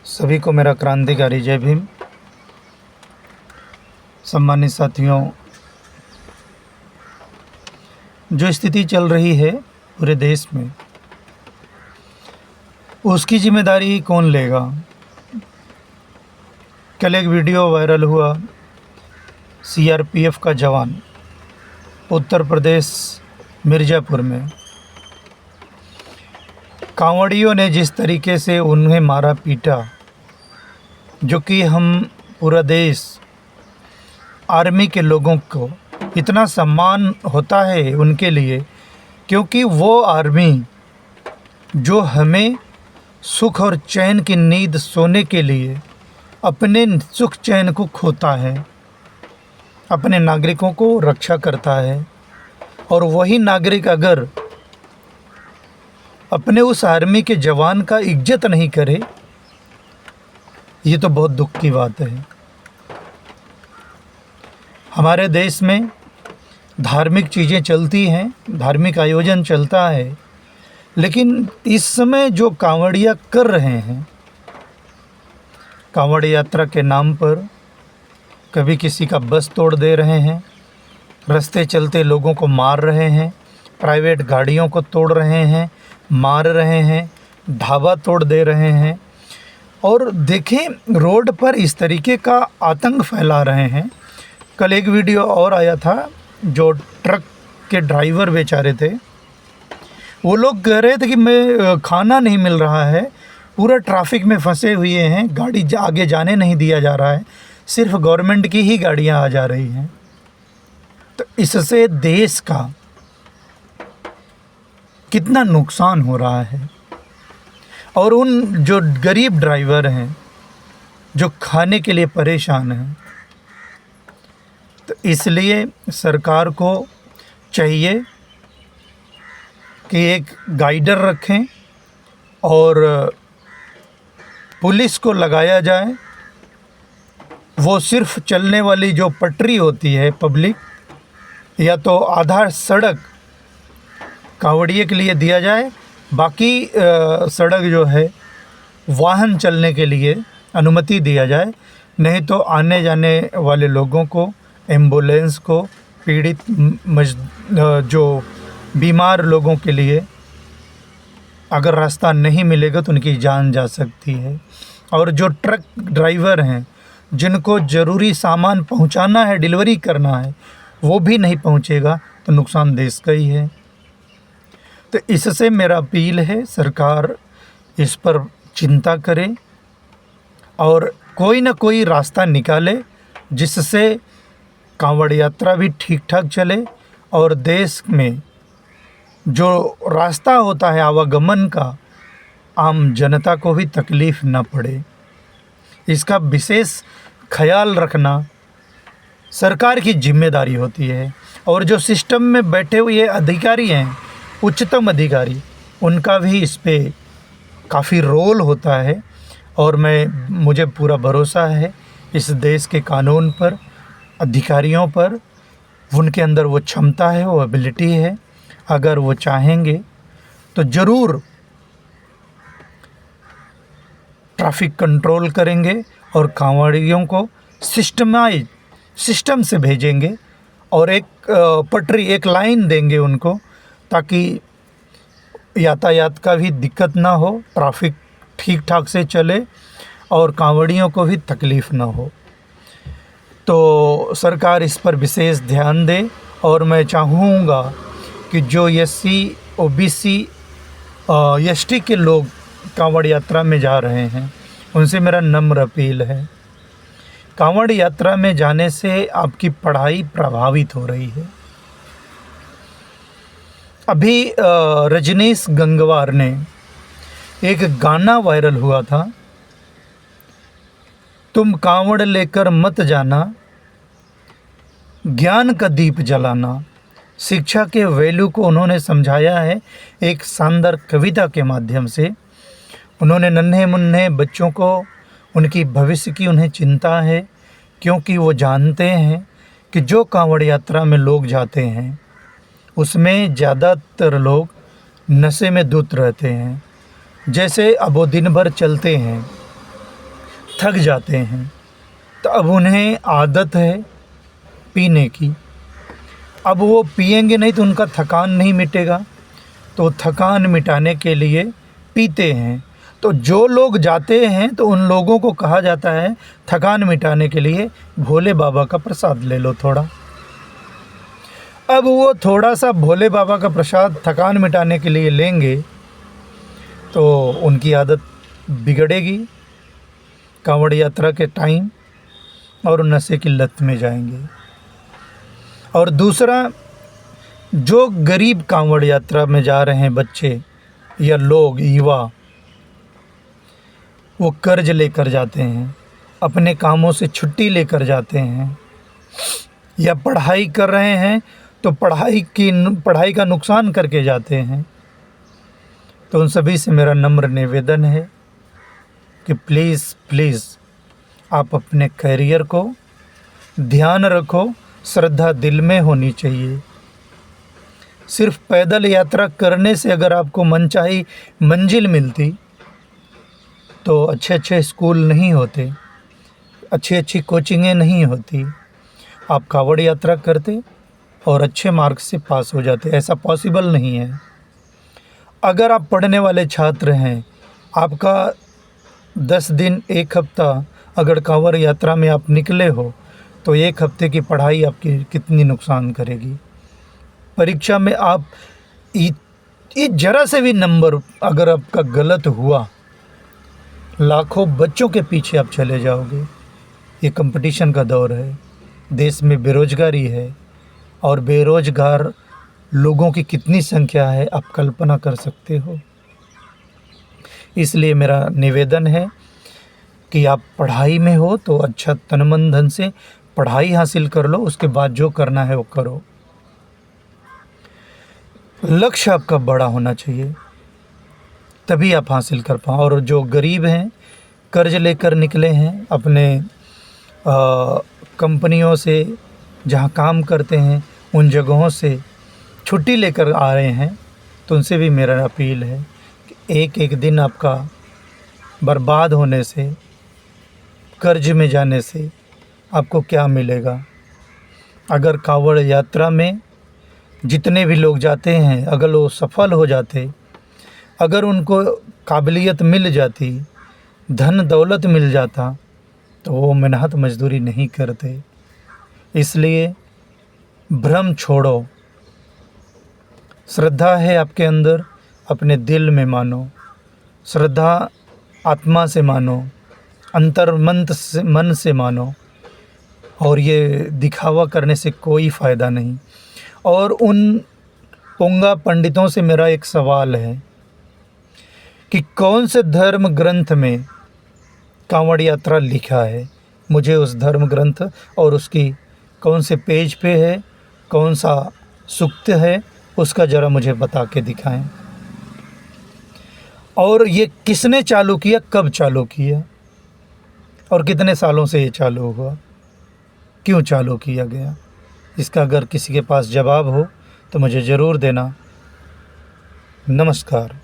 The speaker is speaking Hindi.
सभी को मेरा क्रांतिकारी जय भीम। सम्मानित साथियों, जो स्थिति चल रही है पूरे देश में, उसकी जिम्मेदारी कौन लेगा। कल एक वीडियो वायरल हुआ, सीआरपीएफ का जवान उत्तर प्रदेश मिर्ज़ापुर में कांवड़ियों ने जिस तरीके से उन्हें मारा पीटा, जो कि हम पूरा देश आर्मी के लोगों को इतना सम्मान होता है उनके लिए, क्योंकि वो आर्मी जो हमें सुख और चैन की नींद सोने के लिए अपने सुख चैन को खोता है, अपने नागरिकों को रक्षा करता है, और वही नागरिक अगर अपने उस आर्मी के जवान का इज्जत नहीं करे, ये तो बहुत दुख की बात है। हमारे देश में धार्मिक चीज़ें चलती हैं, धार्मिक आयोजन चलता है, लेकिन इस समय जो कांवड़िया कर रहे हैं, कांवड़ यात्रा के नाम पर कभी किसी का बस तोड़ दे रहे हैं, रास्ते चलते लोगों को मार रहे हैं, प्राइवेट गाड़ियों को तोड़ रहे हैं, मार रहे हैं, ढाबा तोड़ दे रहे हैं, और देखें रोड पर इस तरीके का आतंक फैला रहे हैं। कल एक वीडियो और आया था, जो ट्रक के ड्राइवर बेचारे थे, वो लोग कह रहे थे कि मैं खाना नहीं मिल रहा है, पूरा ट्रैफिक में फंसे हुए हैं, गाड़ी आगे जाने नहीं दिया जा रहा है, सिर्फ गवर्नमेंट की ही गाड़ियां आ जा रही हैं। तो इससे देश का कितना नुकसान हो रहा है, और उन जो गरीब ड्राइवर हैं जो खाने के लिए परेशान हैं, तो इसलिए सरकार को चाहिए कि एक गाइडर रखें और पुलिस को लगाया जाए। वो सिर्फ चलने वाली जो पटरी होती है पब्लिक, या तो आधा सड़क कांवड़िए के लिए दिया जाए, बाकी सड़क जो है वाहन चलने के लिए अनुमति दिया जाए। नहीं तो आने जाने वाले लोगों को, एम्बुलेंस को, पीड़ित जो बीमार लोगों के लिए अगर रास्ता नहीं मिलेगा तो उनकी जान जा सकती है। और जो ट्रक ड्राइवर हैं जिनको ज़रूरी सामान पहुंचाना है, डिलीवरी करना है, वो भी नहीं पहुंचेगा तो नुकसान देश का ही है। तो इससे मेरा अपील है, सरकार इस पर चिंता करे और कोई ना कोई रास्ता निकाले जिससे कांवड़ यात्रा भी ठीक ठाक चले, और देश में जो रास्ता होता है आवागमन का, आम जनता को भी तकलीफ़ न पड़े। इसका विशेष ख्याल रखना सरकार की जिम्मेदारी होती है। और जो सिस्टम में बैठे हुए अधिकारी हैं, उच्चतम अधिकारी, उनका भी इस पे काफ़ी रोल होता है। और मुझे पूरा भरोसा है इस देश के कानून पर, अधिकारियों पर, उनके अंदर वो क्षमता है, वो एबिलिटी है। अगर वो चाहेंगे तो ज़रूर ट्रैफिक कंट्रोल करेंगे और कांवड़ियों को सिस्टम से भेजेंगे, और एक पटरी, एक लाइन देंगे उनको, ताकि यातायात का भी दिक्कत ना हो, ट्रैफिक ठीक ठाक से चले और कांवड़ियों को भी तकलीफ़ ना हो। तो सरकार इस पर विशेष ध्यान दे। और मैं चाहूँगा कि जो SC OBC ST के लोग कांवड़ यात्रा में जा रहे हैं, उनसे मेरा नम्र अपील है, कांवड़ यात्रा में जाने से आपकी पढ़ाई प्रभावित हो रही है। अभी रजनीश गंगवार ने एक गाना वायरल हुआ था, तुम कांवड़ लेकर मत जाना, ज्ञान का दीप जलाना। शिक्षा के वैल्यू को उन्होंने समझाया है एक शानदार कविता के माध्यम से। उन्होंने नन्हे मुन्ने बच्चों को, उनकी भविष्य की उन्हें चिंता है, क्योंकि वो जानते हैं कि जो कांवड़ यात्रा में लोग जाते हैं उसमें ज़्यादातर लोग नशे में धुत रहते हैं। जैसे अब वो दिन भर चलते हैं, थक जाते हैं, तो अब उन्हें आदत है पीने की। अब वो पिएंगे नहीं तो उनका थकान नहीं मिटेगा, तो थकान मिटाने के लिए पीते हैं। तो जो लोग जाते हैं तो उन लोगों को कहा जाता है थकान मिटाने के लिए भोले बाबा का प्रसाद ले लो थोड़ा। अब वो थोड़ा सा भोले बाबा का प्रसाद थकान मिटाने के लिए लेंगे तो उनकी आदत बिगड़ेगी कांवड़ यात्रा के टाइम, और नशे की लत में जाएंगे। और दूसरा, जो गरीब कांवड़ यात्रा में जा रहे हैं बच्चे या लोग, युवा, वो कर्ज लेकर जाते हैं, अपने कामों से छुट्टी लेकर जाते हैं, या पढ़ाई कर रहे हैं तो पढ़ाई का नुकसान करके जाते हैं। तो उन सभी से मेरा नम्र निवेदन है कि प्लीज़ आप अपने करियर को ध्यान रखो, श्रद्धा दिल में होनी चाहिए। सिर्फ पैदल यात्रा करने से अगर आपको मनचाही मंजिल मिलती तो अच्छे स्कूल नहीं होते, अच्छी कोचिंगें नहीं होती, आप कांवड़ यात्रा करते और अच्छे मार्क्स से पास हो जाते। ऐसा पॉसिबल नहीं है। अगर आप पढ़ने वाले छात्र हैं, आपका 10 दिन 1 हफ्ता अगर कांवड़ यात्रा में आप निकले हो तो 1 हफ्ते की पढ़ाई आपकी कितनी नुकसान करेगी। परीक्षा में आप ये ज़रा से भी नंबर अगर आपका गलत हुआ, लाखों बच्चों के पीछे आप चले जाओगे। ये कंपटीशन का दौर है, देश में बेरोजगारी है, और बेरोजगार लोगों की कितनी संख्या है आप कल्पना कर सकते हो। इसलिए मेरा निवेदन है कि आप पढ़ाई में हो तो अच्छा तन मन धन से पढ़ाई हासिल कर लो, उसके बाद जो करना है वो करो। लक्ष्य आपका बड़ा होना चाहिए, तभी आप हासिल कर पाओ। और जो गरीब हैं, कर्ज लेकर निकले हैं, अपने कंपनियों से जहाँ काम करते हैं उन जगहों से छुट्टी लेकर आ रहे हैं, तो उनसे भी मेरा अपील है कि एक दिन आपका बर्बाद होने से, कर्ज में जाने से आपको क्या मिलेगा। अगर कांवड़ यात्रा में जितने भी लोग जाते हैं, अगर वो सफल हो जाते, अगर उनको काबिलियत मिल जाती, धन दौलत मिल जाता, तो वो मेहनत मजदूरी नहीं करते। इसलिए भ्रम छोड़ो, श्रद्धा है आपके अंदर, अपने दिल में मानो, श्रद्धा आत्मा से मानो, अंतर मन से मानो, और ये दिखावा करने से कोई फ़ायदा नहीं। और उन पोंगा पंडितों से मेरा एक सवाल है कि कौन से धर्म ग्रंथ में कांवड़ यात्रा लिखा है। मुझे उस धर्म ग्रंथ और उसकी कौन से पेज पे है, कौन सा सूक्त है, उसका ज़रा मुझे बता के दिखाएं। और ये किसने चालू किया, कब चालू किया, और कितने सालों से ये चालू हुआ, क्यों चालू किया गया। इसका अगर किसी के पास जवाब हो तो मुझे ज़रूर देना। नमस्कार।